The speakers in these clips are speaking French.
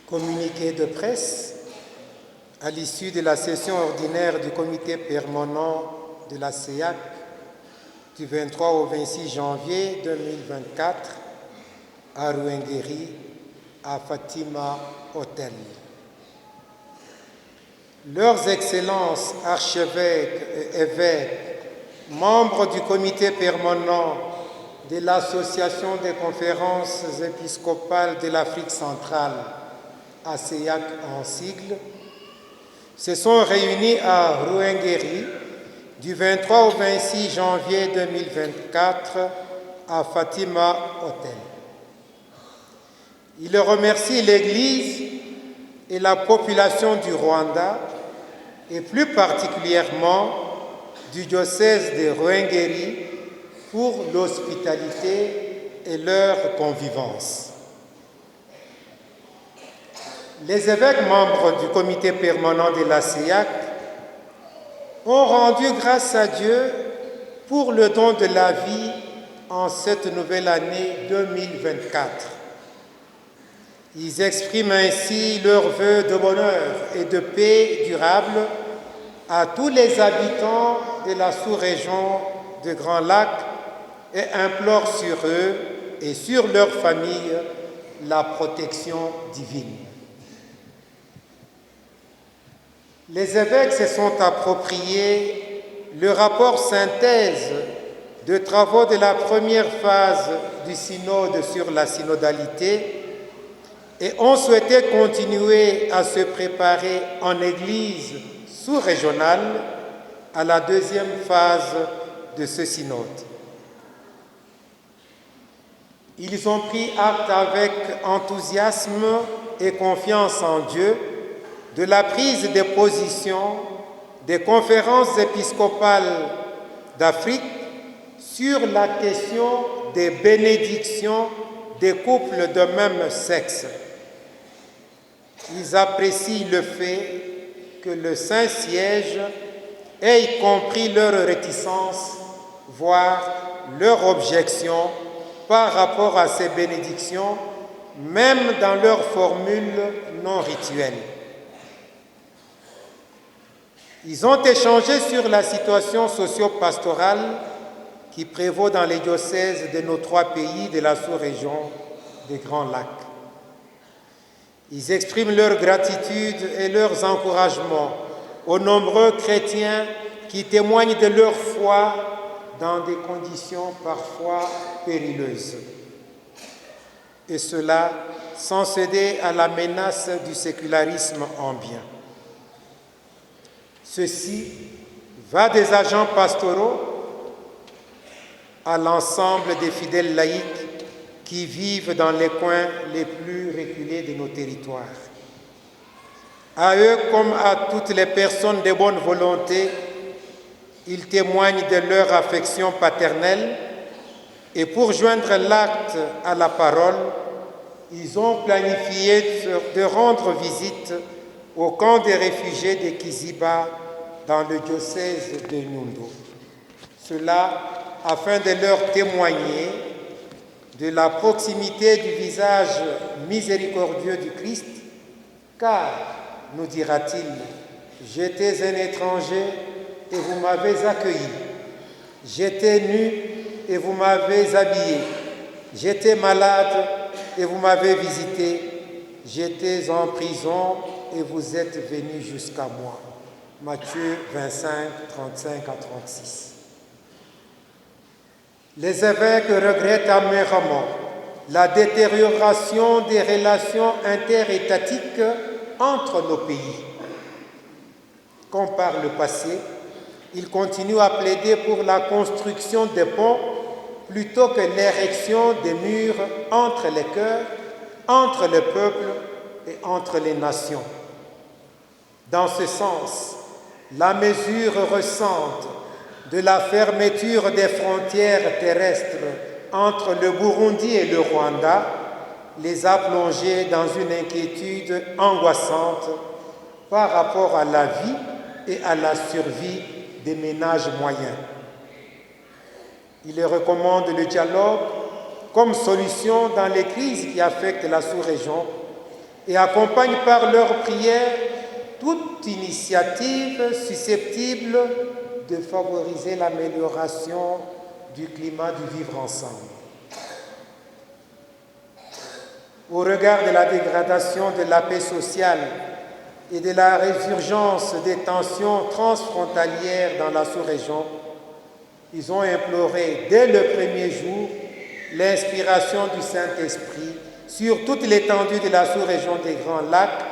Communiqué de presse à l'issue de la session ordinaire du comité permanent de la CEIAC du 23 au 26 janvier 2024 à Ruhengeri, à Fatima Hôtel. Leurs Excellences archevêques et évêques, membres du comité permanent de l'Association des conférences épiscopales de l'Afrique centrale, ACEIAC en sigle, se sont réunis à Ruhengeri du 23 au 26 janvier 2024 à Fatima Hôtel. Ils remercient l'Église et la population du Rwanda, et plus particulièrement du diocèse de Ruhengeri, pour l'hospitalité et leur convivence. Les évêques membres du comité permanent de la CEIAC ont rendu grâce à Dieu pour le don de la vie en cette nouvelle année 2024. Ils expriment ainsi leurs vœux de bonheur et de paix durable à tous les habitants de la sous-région de Grand Lac et implorent sur eux et sur leurs familles la protection divine. Les évêques se sont appropriés le rapport synthèse de travaux de la première phase du synode sur la synodalité et ont souhaité continuer à se préparer en Église sous-régionale à la deuxième phase de ce synode. Ils ont pris acte avec enthousiasme et confiance en Dieu de la prise de position des conférences épiscopales d'Afrique sur la question des bénédictions des couples de même sexe. Ils apprécient le fait que le Saint-Siège ait compris leur réticence, voire leur objection par rapport à ces bénédictions, même dans leurs formules non rituelles. Ils ont échangé sur la situation socio-pastorale qui prévaut dans les diocèses de nos trois pays de la sous-région des Grands Lacs. Ils expriment leur gratitude et leurs encouragements aux nombreux chrétiens qui témoignent de leur foi dans des conditions parfois périlleuses. Et cela sans céder à la menace du sécularisme ambiant. Ceci va des agents pastoraux à l'ensemble des fidèles laïcs qui vivent dans les coins les plus reculés de nos territoires. À eux, comme à toutes les personnes de bonne volonté, ils témoignent de leur affection paternelle et pour joindre l'acte à la parole, ils ont planifié de rendre visite au camp des réfugiés de Kiziba dans le diocèse de Nyundo. Cela afin de leur témoigner de la proximité du visage miséricordieux du Christ, car, nous dira-t-il, j'étais un étranger et vous m'avez accueilli, j'étais nu et vous m'avez habillé, j'étais malade et vous m'avez visité, j'étais en prison et vous êtes venus jusqu'à moi. Matthieu 25, 35 à 36. Les évêques regrettent amèrement la détérioration des relations interétatiques entre nos pays. Comme par le passé, ils continuent à plaider pour la construction des ponts plutôt que l'érection des murs entre les cœurs, entre les peuples et entre les nations. Dans ce sens, la mesure récente de la fermeture des frontières terrestres entre le Burundi et le Rwanda les a plongés dans une inquiétude angoissante par rapport à la vie et à la survie des ménages moyens. Il recommande le dialogue comme solution dans les crises qui affectent la sous-région et accompagnent par leurs prières toute initiative susceptible de favoriser l'amélioration du climat du vivre ensemble. Au regard de la dégradation de la paix sociale et de la résurgence des tensions transfrontalières dans la sous-région, ils ont imploré dès le premier jour l'inspiration du Saint-Esprit sur toute l'étendue de la sous-région des Grands Lacs,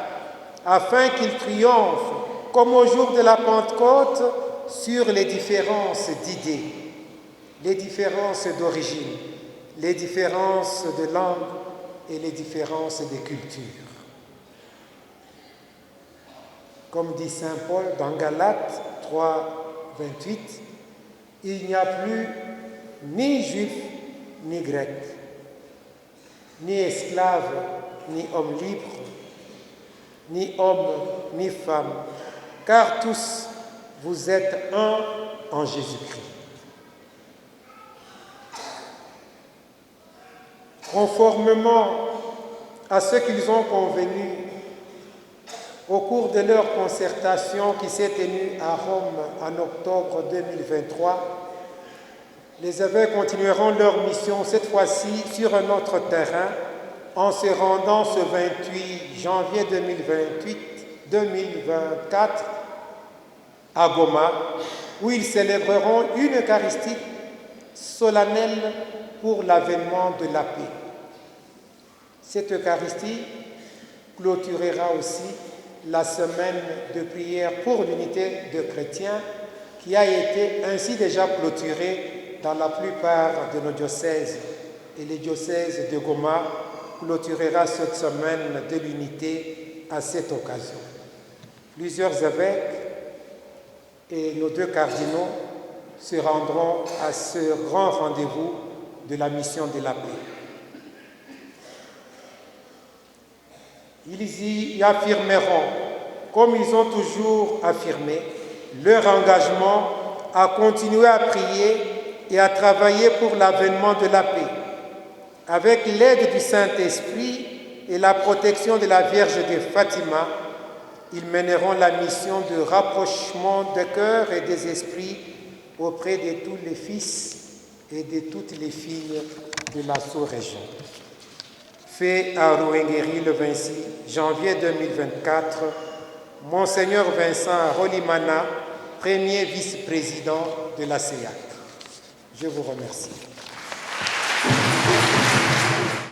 afin qu'il triomphe, comme au jour de la Pentecôte, sur les différences d'idées, les différences d'origine, les différences de langue et les différences de culture. Comme dit saint Paul dans Galates 3, 28, il n'y a plus ni juif ni grec, ni esclave ni homme libre, ni homme ni femme, car tous vous êtes un en Jésus-Christ. Conformément à ce qu'ils ont convenu au cours de leur concertation qui s'est tenue à Rome en octobre 2023, les évêques continueront leur mission, cette fois-ci sur un autre terrain, en se rendant ce 28 janvier 2024 à Goma, où ils célébreront une Eucharistie solennelle pour l'avènement de la paix. Cette Eucharistie clôturera aussi la semaine de prière pour l'unité de chrétiens qui a été ainsi déjà clôturée dans la plupart de nos diocèses. Et le diocèse de Goma clôturera cette semaine de l'unité à cette occasion. Plusieurs évêques et nos 2 cardinaux se rendront à ce grand rendez-vous de la mission de la paix. Ils y affirmeront, comme ils ont toujours affirmé, leur engagement à continuer à prier et à travailler pour l'avènement de la paix. Avec l'aide du Saint-Esprit et la protection de la Vierge de Fatima, ils mèneront la mission de rapprochement des cœurs et des esprits auprès de tous les fils et de toutes les filles de la sous-région. Fait à Rouengeri le 26 janvier 2024, Monseigneur Vincent Rolimana, premier vice-président de la CEAC. Je vous remercie.